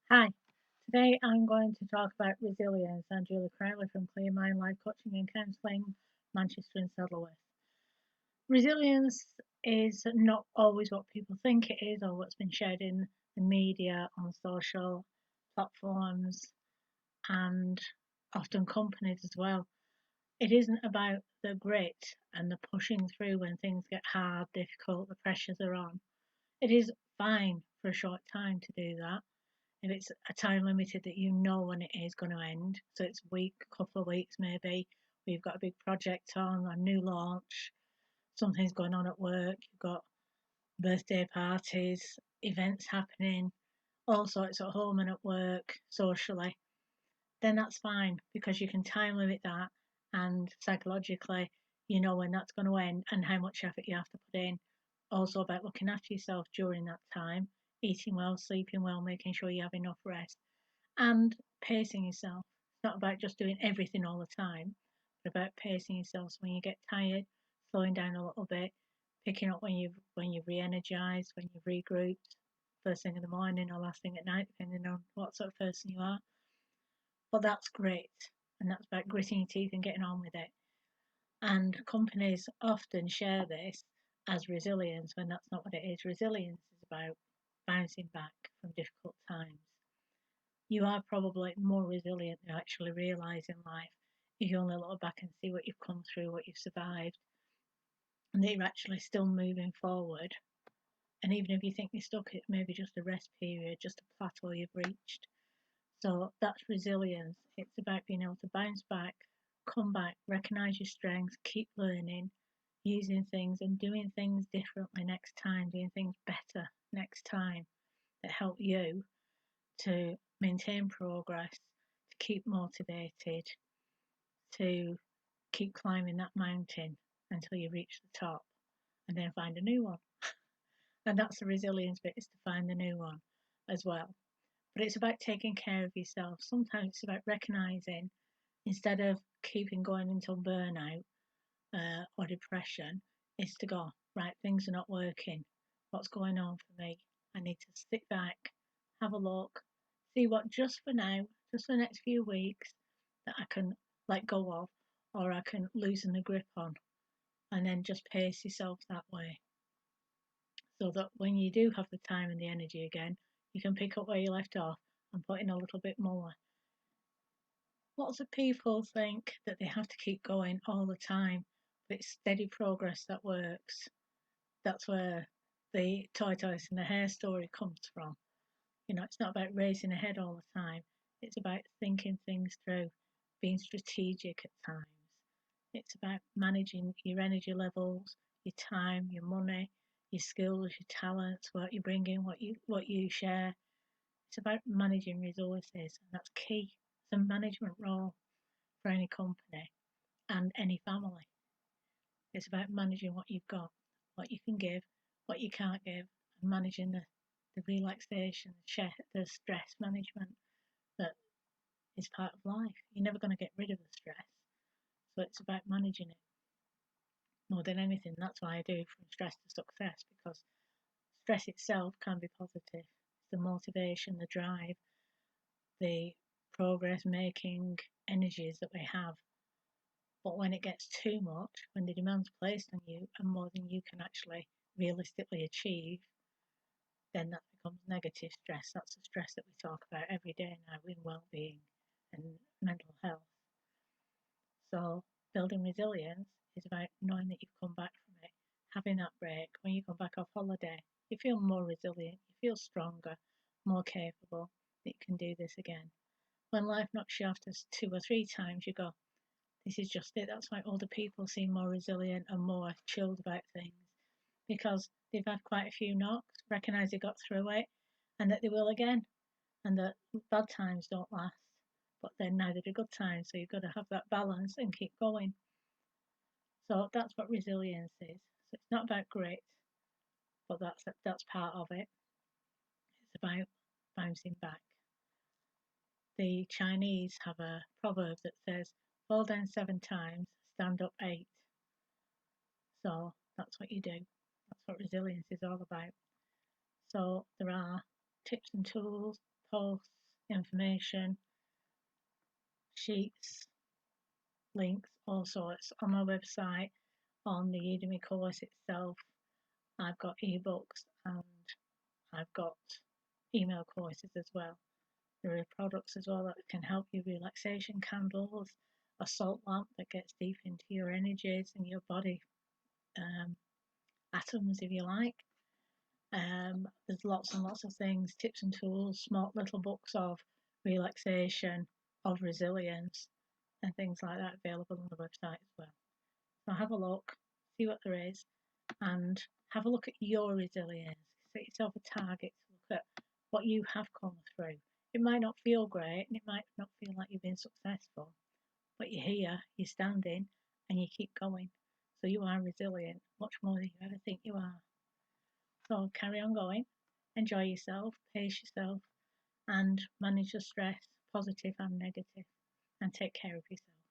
Hi, today I'm going to talk about resilience. I'm Julie Crowley from Clear Mind Life Coaching and Counselling, Manchester and Saddleworth. Resilience is not always what people think it is or what's been shared in the media, on social platforms, and often companies as well. It isn't about the grit and the pushing through when things get hard, difficult, the pressures are on. It is fine for a short time to do that if it's a time limited that you know when it is going to end. So it's a week, a couple of weeks maybe. We've got a big project on, a new launch, something's going on at work, you've got birthday parties, events happening, all sorts at home and at work, socially. Then that's fine because you can time limit that and psychologically you know when that's going to end and how much effort you have to put in. Also about looking after yourself during that time, eating well, sleeping well, making sure you have enough rest and pacing yourself. It's not about just doing everything all the time, but about pacing yourself. So when you get tired, slowing down a little bit, picking up when you've re-energized, when you've regrouped, first thing in the morning or last thing at night, depending on what sort of person you are. But that's great, and that's about gritting your teeth and getting on with it. And companies often share this as resilience when that's not what it is. Resilience is about bouncing back from difficult times. You are probably more resilient than you actually realise in life if you only look back and see what you've come through, what you've survived, and that you're actually still moving forward. And even if you think you're stuck, it may be just a rest period, just a plateau you've reached. So that's resilience. It's about being able to bounce back, come back, recognise your strengths, keep learning, using things and doing things differently next time, doing things better next time that help you to maintain progress, to keep motivated, to keep climbing that mountain until you reach the top and then find a new one. And that's the resilience bit, is to find the new one as well. But it's about taking care of yourself. Sometimes it's about recognizing, instead of keeping going until burnout or depression, is to go, right, things are not working. What's going on for me? I need to sit back, have a look, see what just for now, just for the next few weeks, that I can let go of or I can loosen the grip on, and then just pace yourself that way so that when you do have the time and the energy again, you can pick up where you left off and put in a little bit more. Lots of people think that they have to keep going all the time, but it's steady progress that works. That's where the tortoise and the hare story comes from. It's not about racing ahead all the time. It's about thinking things through, being strategic at times. It's about managing your energy levels, your time, your money, your skills, your talents, what you bring in, what you share. It's about managing resources, and that's key. It's a management role for any company and any family. It's about managing what you've got, what you can give, what you can't give, and managing the relaxation, the stress management that is part of life. You're never going to get rid of the stress. So it's about managing it more than anything. That's why I do from stress to success, because stress itself can be positive. The motivation, the drive, the progress making energies that we have. But when it gets too much, when the demands placed on you are more than you can actually realistically achieve, then that becomes negative stress. That's the stress that we talk about every day now in well-being and mental health. So building resilience is about knowing that you've come back from it, having that break. When you come back off holiday, you feel more resilient, you feel stronger, more capable that you can do this again. When life knocks you after 2 or 3 times, you go, this is just it. That's why older people seem more resilient and more chilled about things, because they've had quite a few knocks, recognise they got through it, and that they will again, and that bad times don't last, but then neither do good times. So you've got to have that balance and keep going. So that's what resilience is. So it's not about grit, but that's part of it. It's about bouncing back. The Chinese have a proverb that says, fall down 7 times, stand up 8. So that's what you do. That's what resilience is all about. So there are tips and tools, posts, information, sheets, links, all sorts on my website, on the Udemy course itself. I've got ebooks and I've got email courses as well. There are products as well that can help you, relaxation candles, a salt lamp that gets deep into your energies and your body atoms, if you like. There's lots and lots of things, tips and tools, small little books of relaxation, of resilience, and things like that available on the website as well. So have a look, see what there is, and have a look at your resilience. Set yourself a target to look at what you have gone through. It might not feel great and it might not feel like you've been successful, but you're here, you're standing, and you keep going. So you are resilient, much more than you ever think you are. So carry on going, enjoy yourself, pace yourself, and manage your stress, positive and negative, and take care of yourself.